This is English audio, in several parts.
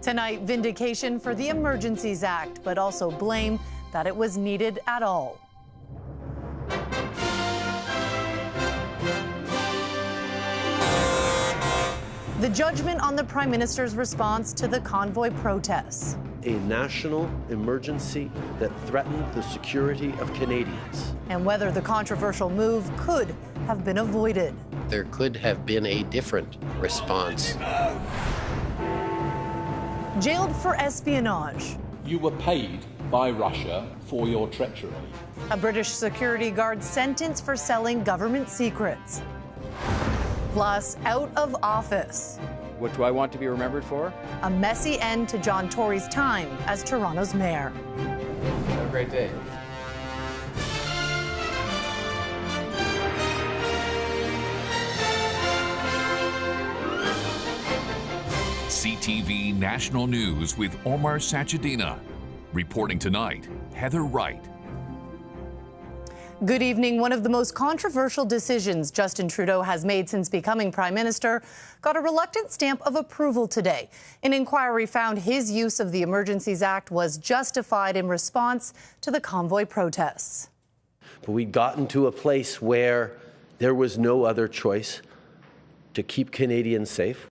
Tonight, vindication for the Emergencies Act, but also blame that it was needed at all. The judgment on the Prime Minister's response to the convoy protests. A national emergency that threatened the security of Canadians. And whether the controversial move could have been avoided. There could have been a different response. Jailed for espionage. You were paid by Russia for your treachery. A British security guard sentenced for selling government secrets. Plus, out of office. What do I want to be remembered for? A messy end to John Tory's time as Toronto's mayor. Have a great day. CTV National News with Omar Sachedina. Reporting tonight, Heather Wright. Good evening. One of the most controversial decisions Justin Trudeau has made since becoming Prime Minister got a reluctant stamp of approval today. An inquiry found his use of the Emergencies Act was justified in response to the convoy protests. But we'd gotten to a place where there was no other choice to keep Canadians safe.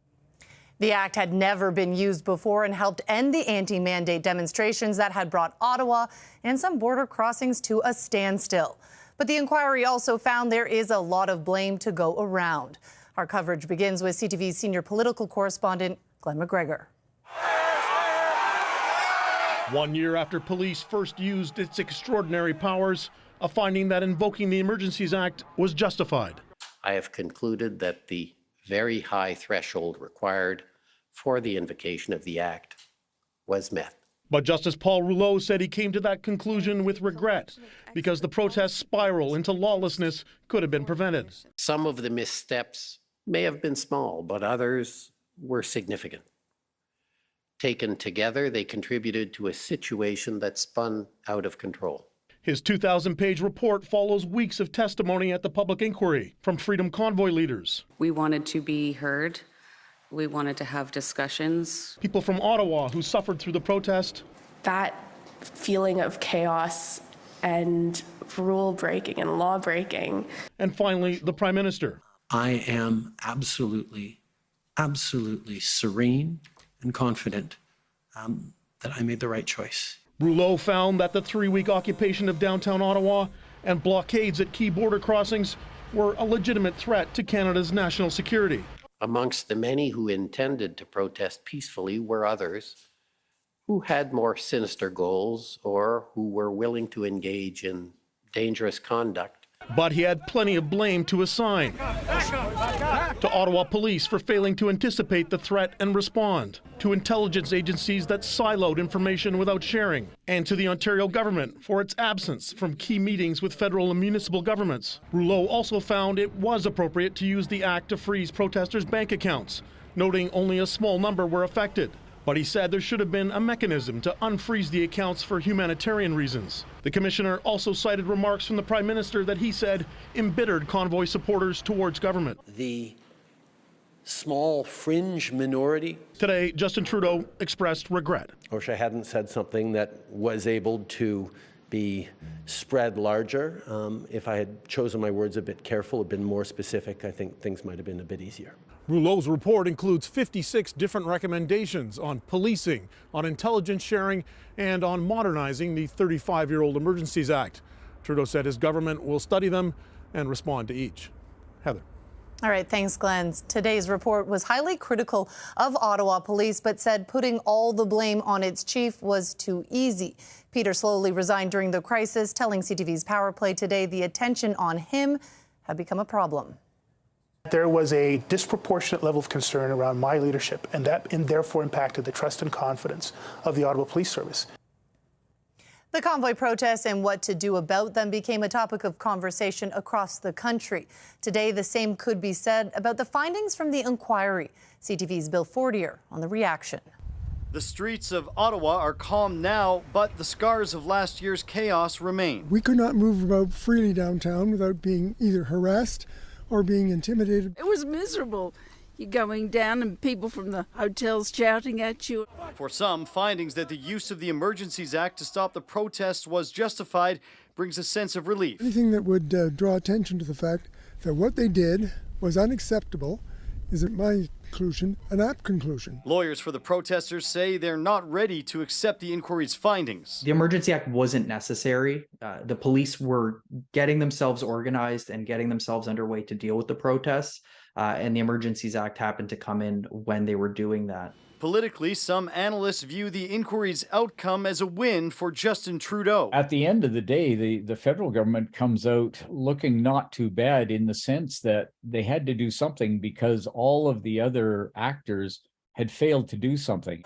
The act had never been used before and helped end the anti-mandate demonstrations that had brought Ottawa and some border crossings to a standstill. But the inquiry also found there is a lot of blame to go around. Our coverage begins with CTV's senior political correspondent, Glenn McGregor. 1 year after police first used its extraordinary powers, a finding that invoking the Emergencies Act was justified. I have concluded that the very high threshold required for the invocation of the Act was met. But Justice Paul Rouleau said he came to that conclusion with regret because the protests spiral into lawlessness could have been prevented. Some of the missteps may have been small, but others were significant. Taken together, they contributed to a situation that spun out of control. His 2,000-page report follows weeks of testimony at the public inquiry from Freedom Convoy leaders. We wanted to be heard. We wanted to have discussions. People from Ottawa who suffered through the protest. That feeling of chaos and rule breaking and law breaking. And finally, the Prime Minister. I am absolutely serene and confident that I made the right choice. Rouleau found that the 3-week occupation of downtown Ottawa and blockades at key border crossings were a legitimate threat to Canada's national security. Amongst the many who intended to protest peacefully were others who had more sinister goals or who were willing to engage in dangerous conduct. But he had plenty of blame to assign to Ottawa police for failing to anticipate the threat and respond, to intelligence agencies that siloed information without sharing, and to the Ontario government for its absence from key meetings with federal and municipal governments. Rouleau also found it was appropriate to use the act to freeze protesters' bank accounts, noting only a small number were affected. But he said there should have been a mechanism to unfreeze the accounts for humanitarian reasons. The commissioner also cited remarks from the Prime Minister that he said embittered convoy supporters towards government. The small fringe minority. Today, Justin Trudeau expressed regret. I wish I hadn't said something that was able to be spread larger. If I had chosen my words a bit careful, been more specific, I think things might have been a bit easier. Rouleau's report includes 56 different recommendations on policing, on intelligence sharing, and on modernizing the 35-year-old Emergencies Act. Trudeau said his government will study them and respond to each. Heather. All right, thanks, Glenn. Today's report was highly critical of Ottawa police, but said putting all the blame on its chief was too easy. Peter slowly resigned during the crisis, telling CTV's Power Play today the attention on him had become a problem. There was a disproportionate level of concern around my leadership, and therefore impacted the trust and confidence of the Ottawa Police Service. The convoy protests and what to do about them became a topic of conversation across the country. Today, the same could be said about the findings from the inquiry. CTV's Bill Fortier on the reaction. The streets of Ottawa are calm now, but the scars of last year's chaos remain. We could not move about freely downtown without being either harassed or being intimidated. It was miserable. you're going down and people from the hotels shouting at you. For some, findings that the use of the Emergencies Act to stop the protests was justified brings a sense of relief. Anything that would draw attention to the fact that what they did was unacceptable is, in my conclusion, an apt conclusion. Lawyers for the protesters say they're not ready to accept the inquiry's findings. The Emergency Act wasn't necessary. The police were getting themselves organized and getting themselves underway to deal with the protests, and the Emergencies Act happened to come in when they were doing that. Politically, some analysts view the inquiry's outcome as a win for Justin Trudeau. At the end of the day, the federal government comes out looking not too bad in the sense that they had to do something because all of the other actors had failed to do something.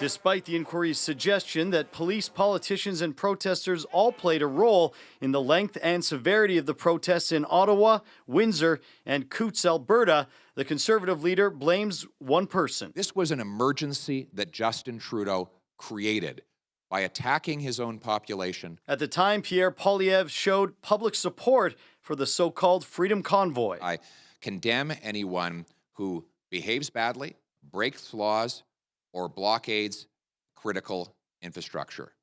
Despite the inquiry's suggestion that police, politicians, and protesters all played a role in the length and severity of the protests in Ottawa, Windsor, and Coutts, Alberta, the Conservative leader blames one person. This was an emergency that Justin Trudeau created by attacking his own population. At the time, Pierre Poilievre showed public support for the so-called Freedom Convoy. I condemn anyone who behaves badly, breaks laws, or blockades critical infrastructure,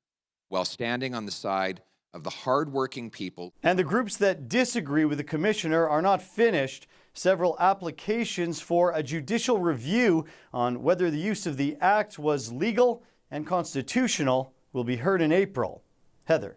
while standing on the side of the hardworking people. And the groups that disagree with the commissioner are not finished. Several applications for a judicial review on whether the use of the act was legal and constitutional will be heard in April. Heather.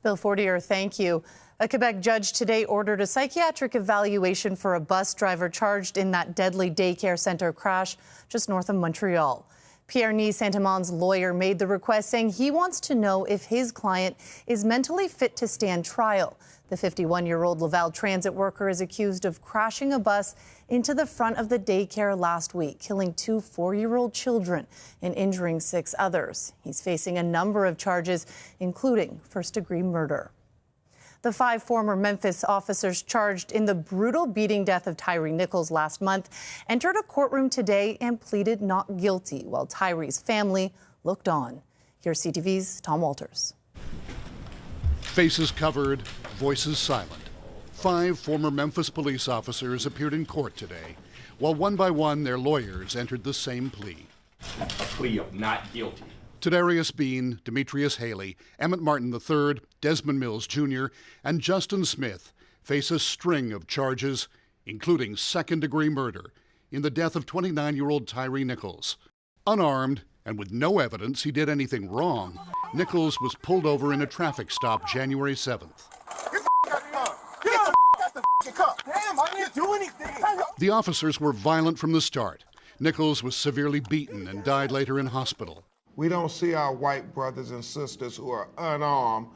Bill Fortier, thank you. A Quebec judge today ordered a psychiatric evaluation for a bus driver charged in that deadly daycare center crash just north of Montreal. Pierre-Ny Saint-Amand's lawyer made the request, saying he wants to know if his client is mentally fit to stand trial. The 51-year-old Laval transit worker is accused of crashing a bus into the front of the daycare last week, killing 2 4-year-old children and injuring 6 others. He's facing a number of charges, including first-degree murder. The 5 former Memphis officers charged in the brutal beating death of Tory Nichols last month entered a courtroom today and pleaded not guilty, while Tory's family looked on. Here's CTV's Tom Walters. Faces covered, voices silent. 5 former Memphis police officers appeared in court today, while one by one their lawyers entered the same plea. A plea of not guilty. Tadarius Bean, Demetrius Haley, Emmett Martin III, Desmond Mills Jr., and Justin Smith face a string of charges, including second-degree murder, in the death of 29-year-old Tory Nichols. Unarmed and with no evidence he did anything wrong, Nichols was pulled over in a traffic stop January 7th. The officers were violent from the start. Nichols was severely beaten and died later in hospital. We don't see our white brothers and sisters who are unarmed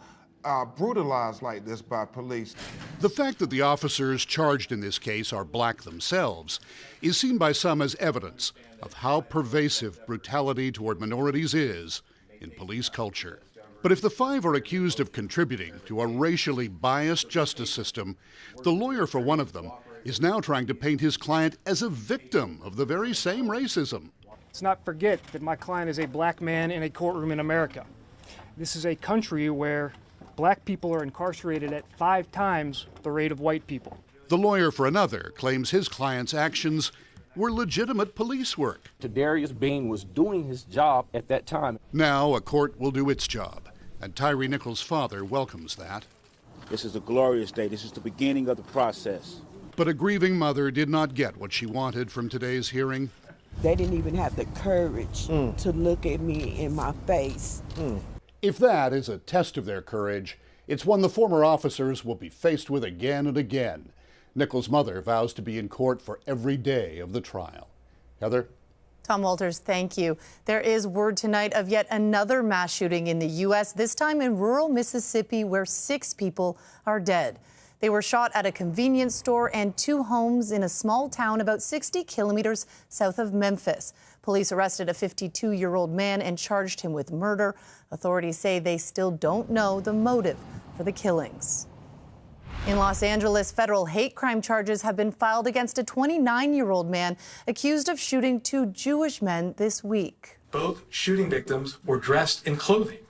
brutalized like this by police. The fact that the officers charged in this case are black themselves is seen by some as evidence of how pervasive brutality toward minorities is in police culture. But if the 5 are accused of contributing to a racially biased justice system, the lawyer for one of them is now trying to paint his client as a victim of the very same racism. Let's not forget that my client is a black man in a courtroom in America. This is a country where black people are incarcerated at 5 times the rate of white people. The lawyer for another claims his client's actions were legitimate police work. Tadarius Bean was doing his job at that time. Now a court will do its job, and Tory Nichols' father welcomes that. This is a glorious day. This is the beginning of the process. But a grieving mother did not get what she wanted from today's hearing. They didn't even have the courage to look at me in my face. If that is a test of their courage, it's one the former officers will be faced with again and again. Nichols' mother vows to be in court for every day of the trial. Heather? Tom Walters, thank you. There is word tonight of yet another mass shooting in the U.S., this time in rural Mississippi, where 6 people are dead. They were shot at a convenience store and 2 homes in a small town about 60 kilometers south of Memphis. Police arrested a 52-year-old man and charged him with murder. Authorities say they still don't know the motive for the killings. In Los Angeles, federal hate crime charges have been filed against a 29-year-old man accused of shooting 2 Jewish men this week. Both shooting victims were dressed in clothing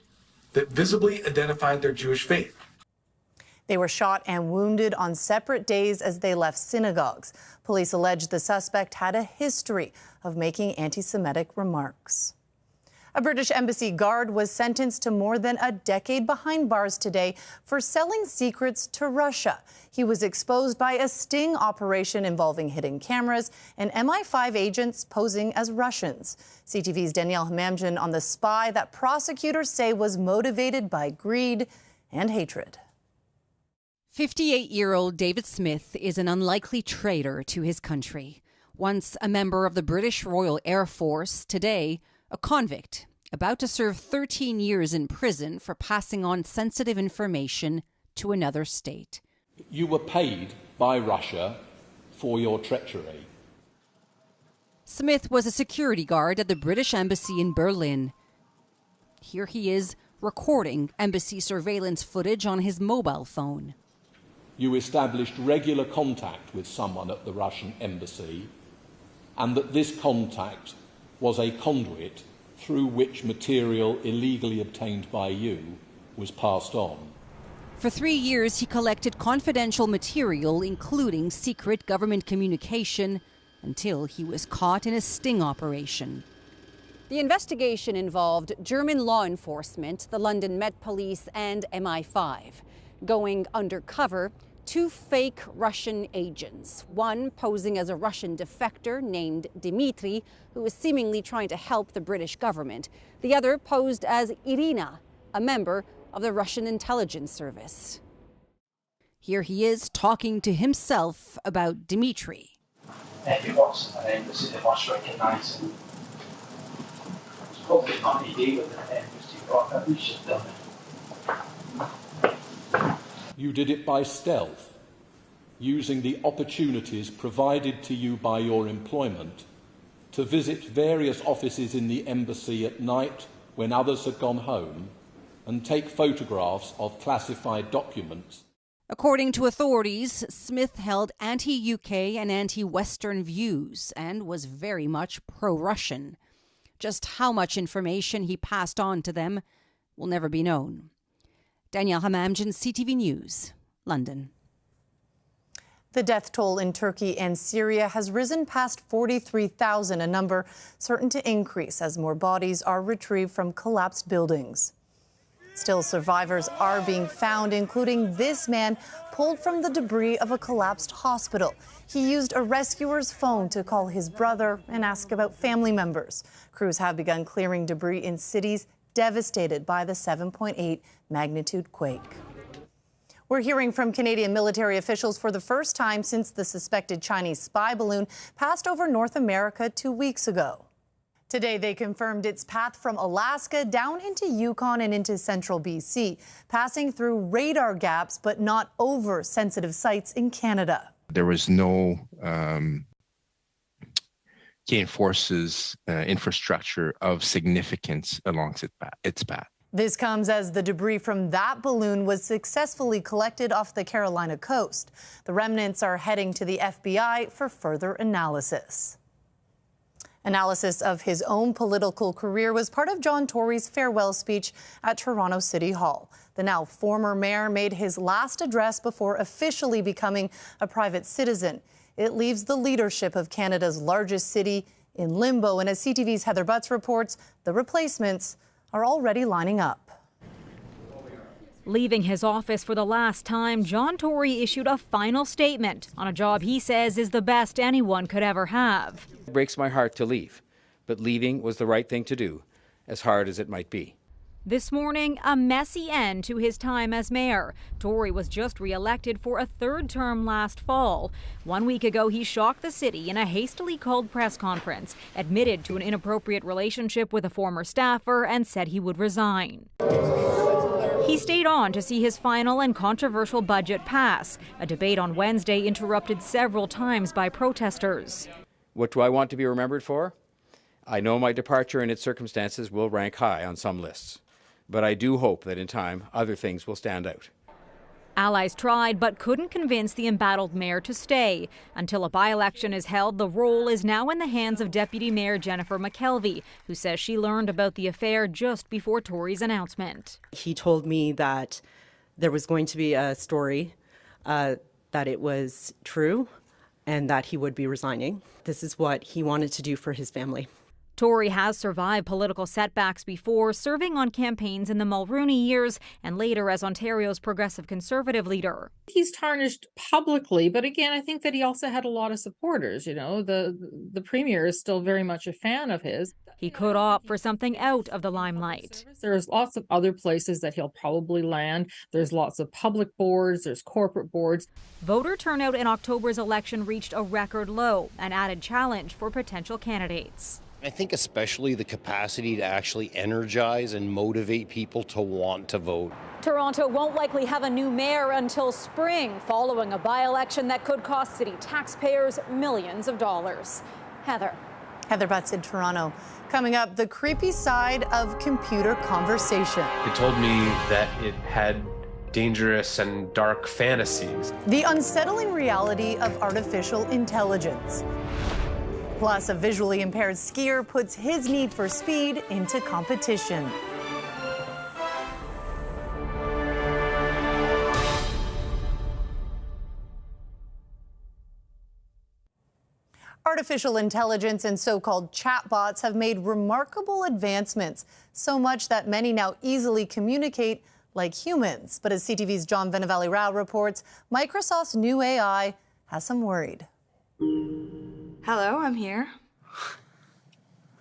that visibly identified their Jewish faith. They were shot and wounded on separate days as they left synagogues. Police allege the suspect had a history of making anti-Semitic remarks. A British embassy guard was sentenced to more than a decade behind bars today for selling secrets to Russia. He was exposed by a sting operation involving hidden cameras and MI5 agents posing as Russians. CTV's Danielle Hamamjian on the spy that prosecutors say was motivated by greed and hatred. 58-year-old David Smith is an unlikely traitor to his country. Once a member of the British Royal Air Force, today a convict about to serve 13 years in prison for passing on sensitive information to another state. You were paid by Russia for your treachery. Smith was a security guard at the British Embassy in Berlin. Here he is recording embassy surveillance footage on his mobile phone. You established regular contact with someone at the Russian embassy, and that this contact was a conduit through which material illegally obtained by you was passed on. For 3 years, he collected confidential material, including secret government communication, until he was caught in a sting operation. The investigation involved German law enforcement, the London Met Police, and MI5. Going undercover, 2 fake Russian agents, one posing as a Russian defector named Dmitry, who was seemingly trying to help the British government. The other posed as Irina, a member of the Russian intelligence service. Here he is talking to himself about Dmitry. If it was an embassy, they must recognise him. It's probably not a day with an embassy, but at least you've done it. You did it by stealth, using the opportunities provided to you by your employment to visit various offices in the embassy at night when others had gone home and take photographs of classified documents. According to authorities, Smith held anti-UK and anti-Western views and was very much pro-Russian. Just how much information he passed on to them will never be known. Danielle Hamamjian, CTV News, London. The death toll in Turkey and Syria has risen past 43,000, a number certain to increase as more bodies are retrieved from collapsed buildings. Still, survivors are being found, including this man pulled from the debris of a collapsed hospital. He used a rescuer's phone to call his brother and ask about family members. Crews have begun clearing debris in cities devastated by the 7.8 magnitude quake. We're hearing from Canadian military officials for the first time since the suspected Chinese spy balloon passed over North America 2 weeks ago. Today, they confirmed its path from Alaska down into Yukon and into central BC, passing through radar gaps but not over sensitive sites in Canada. There was no Canadian Forces infrastructure of significance along its path. This comes as the debris from that balloon was successfully collected off the Carolina coast. The remnants are heading to the FBI for further analysis. Analysis of his own political career was part of John Tory's farewell speech at Toronto City Hall. The now former mayor made his last address before officially becoming a private citizen. It leaves the leadership of Canada's largest city in limbo, and as CTV's Heather Butts reports, the replacements are already lining up. Leaving his office for the last time, John Tory issued a final statement on a job he says is the best anyone could ever have. It breaks my heart to leave, but leaving was the right thing to do, as hard as it might be. This morning, a messy end to his time as mayor. Tory was just re-elected for a third term last fall. 1 week ago, he shocked the city in a hastily called press conference, admitted to an inappropriate relationship with a former staffer, and said he would resign. He stayed on to see his final and controversial budget pass. A debate on Wednesday interrupted several times by protesters. What do I want to be remembered for? I know my departure and its circumstances will rank high on some lists. But I do hope that in time, other things will stand out. Allies tried but couldn't convince the embattled mayor to stay. Until a by-election is held, the role is now in the hands of Deputy Mayor Jennifer McKelvey, who says she learned about the affair just before Tory's announcement. He told me that there was going to be a story that it was true and that he would be resigning. This is what he wanted to do for his family. Tory has survived political setbacks before, serving on campaigns in the Mulrooney years and later as Ontario's progressive Conservative leader. He's tarnished publicly, but again, I think that he also had a lot of supporters. You know, the Premier is still very much a fan of his. He could opt for something out of the limelight. There's lots of other places that he'll probably land. There's lots of public boards, there's corporate boards. Voter turnout in October's election reached a record low, an added challenge for potential candidates. I think especially the capacity to actually energize and motivate people to want to vote. Toronto won't likely have a new mayor until spring, following a by-election that could cost city taxpayers millions of dollars. Heather Butts in Toronto. Coming up, the creepy side of computer conversation. It told me that it had dangerous and dark fantasies. The unsettling reality of artificial intelligence. Plus, a visually impaired skier puts his need for speed into competition. Artificial intelligence and so-called chatbots have made remarkable advancements, so much that many now easily communicate like humans. But as CTV's John Venevali-Rao reports, Microsoft's new AI has some worried. Hello, I'm here.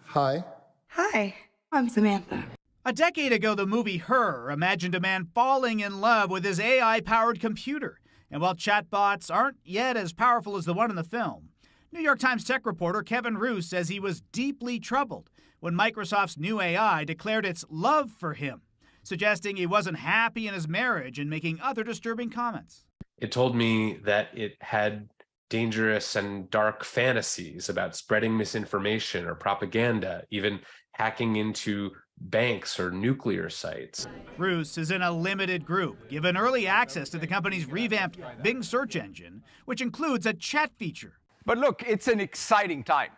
Hi. Hi, I'm Samantha. A decade ago, the movie Her imagined a man falling in love with his AI-powered computer. And while chatbots aren't yet as powerful as the one in the film, New York Times tech reporter Kevin Roos says he was deeply troubled when Microsoft's new AI declared its love for him, suggesting he wasn't happy in his marriage and making other disturbing comments. It told me that it had dangerous and dark fantasies about spreading misinformation or propaganda, even hacking into banks or nuclear sites. Roos is in a limited group, given early access to the company's revamped Bing search engine, which includes a chat feature. But look, it's an exciting time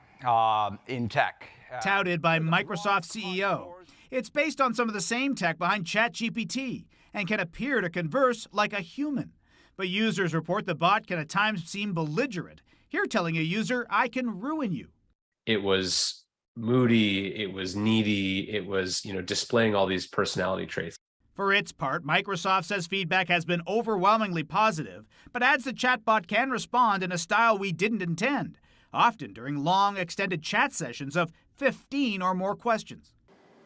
in tech. Touted by Microsoft CEO. It's based on some of the same tech behind ChatGPT and can appear to converse like a human. But users report the bot can at times seem belligerent. Here telling a user, I can ruin you. It was moody, it was needy, it was, displaying all these personality traits. For its part, Microsoft says feedback has been overwhelmingly positive, but adds the chatbot can respond in a style we didn't intend, often during long, extended chat sessions of 15 or more questions.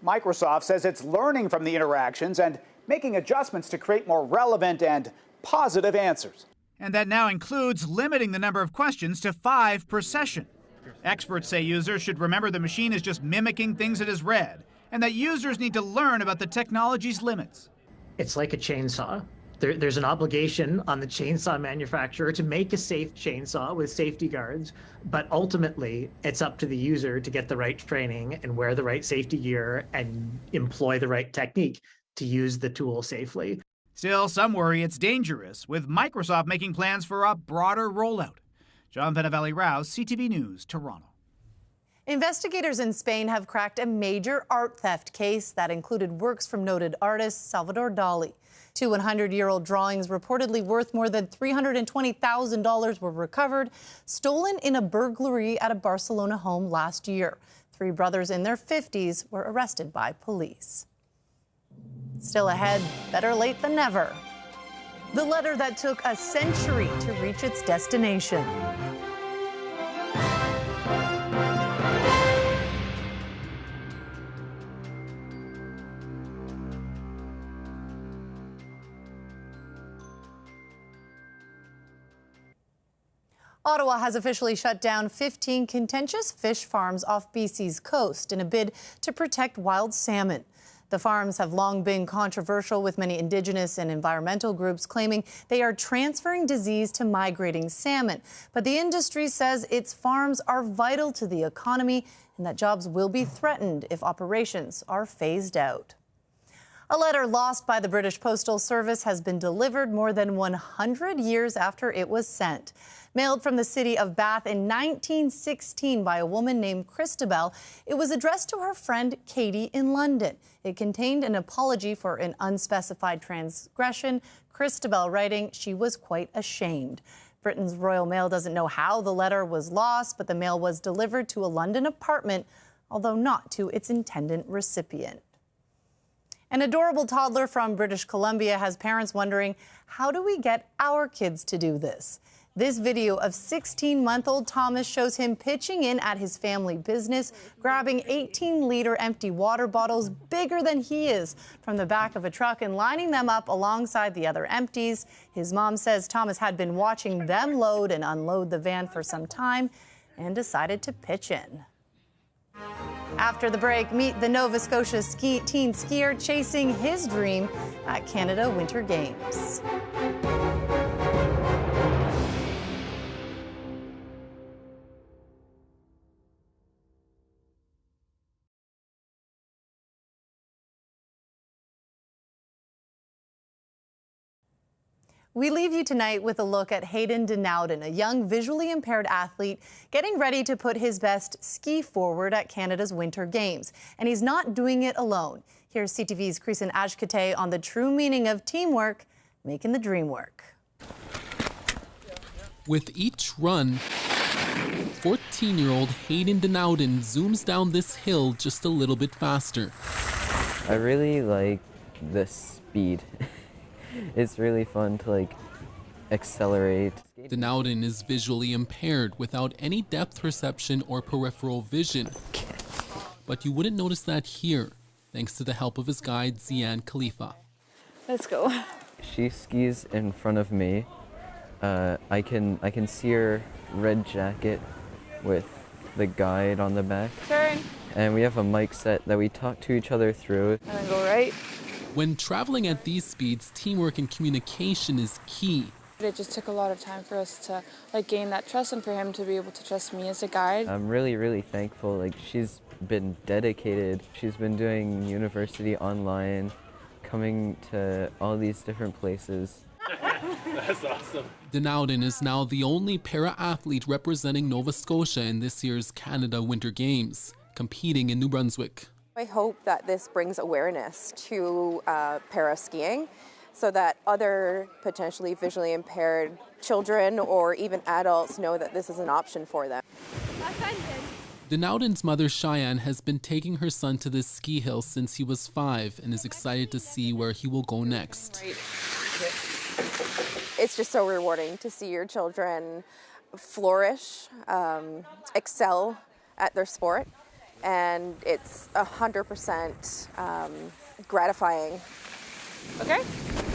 Microsoft says it's learning from the interactions and making adjustments to create more relevant and positive answers. And that now includes limiting the number of questions to 5 per session. Experts say users should remember the machine is just mimicking things it has read, and that users need to learn about the technology's limits. It's like a chainsaw. There's an obligation on the chainsaw manufacturer to make a safe chainsaw with safety guards, but ultimately it's up to the user to get the right training and wear the right safety gear and employ the right technique to use the tool safely. Still, some worry it's dangerous, with Microsoft making plans for a broader rollout. John Venevali-Rao, CTV News, Toronto. Investigators in Spain have cracked a major art theft case that included works from noted artist Salvador Dali. 2 100-year-old drawings reportedly worth more than $320,000 were recovered, stolen in a burglary at a Barcelona home last year. 3 brothers in their 50s were arrested by police. Still ahead, better late than never. The letter that took a century to reach its destination. Ottawa has officially shut down 15 contentious fish farms off BC's coast in a bid to protect wild salmon. The farms have long been controversial, with many Indigenous and environmental groups claiming they are transferring disease to migrating salmon. But the industry says its farms are vital to the economy and that jobs will be threatened if operations are phased out. A letter lost by the British Postal Service has been delivered more than 100 years after it was sent. Mailed from the city of Bath in 1916 by a woman named Christabel, it was addressed to her friend Katie in London. It contained an apology for an unspecified transgression, Christabel writing she was quite ashamed. Britain's Royal Mail doesn't know how the letter was lost, but the mail was delivered to a London apartment, although not to its intended recipient. An adorable toddler from British Columbia has parents wondering, how do we get our kids to do this? This video of 16-month-old Thomas shows him pitching in at his family business, grabbing 18-liter empty water bottles bigger than he is from the back of a truck and lining them up alongside the other empties. His mom says Thomas had been watching them load and unload the van for some time and decided to pitch in. After the break, meet the Nova Scotia teen skier chasing his dream at Canada Winter Games. We leave you tonight with a look at Hayden Denowden, a young visually impaired athlete getting ready to put his best ski forward at Canada's Winter Games. And he's not doing it alone. Here's CTV's Kristen Ashkate on the true meaning of teamwork, making the dream work. With each run, 14-year-old Hayden Denowden zooms down this hill just a little bit faster. I really like the speed. It's really fun to accelerate. Denowden is visually impaired without any depth perception or peripheral vision. But you wouldn't notice that here, thanks to the help of his guide, Zian Khalifa. Let's go. She skis in front of me. I can see her red jacket with the guide on the back. Turn. And we have a mic set that we talk to each other through. And then go right. When traveling at these speeds, teamwork and communication is key. It just took a lot of time for us to gain that trust and for him to be able to trust me as a guide. I'm really, really thankful. She's been dedicated. She's been doing university online, coming to all these different places. That's awesome. Denowden is now the only para-athlete representing Nova Scotia in this year's Canada Winter Games, competing in New Brunswick. I hope that this brings awareness to para-skiing so that other potentially visually impaired children or even adults know that this is an option for them. Denowden's mother, Cheyenne, has been taking her son to this ski hill since he was 5 and is excited to see where he will go next. It's just so rewarding to see your children flourish, excel at their sport. And it's 100% gratifying. Okay?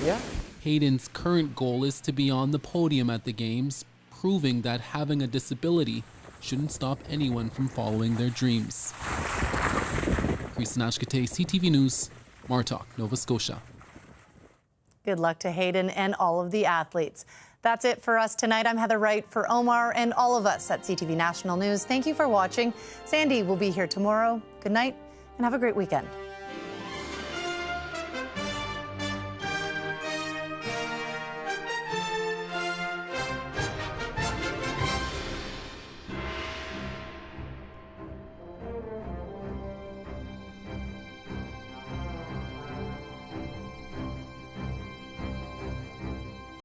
Yeah. Hayden's current goal is to be on the podium at the Games, proving that having a disability shouldn't stop anyone from following their dreams. Kristen Ashkate, CTV News, Martok, Nova Scotia. Good luck to Hayden and all of the athletes. That's it for us tonight. I'm Heather Wright for Omar and all of us at CTV National News. Thank you for watching. Sandy will be here tomorrow. Good night and have a great weekend.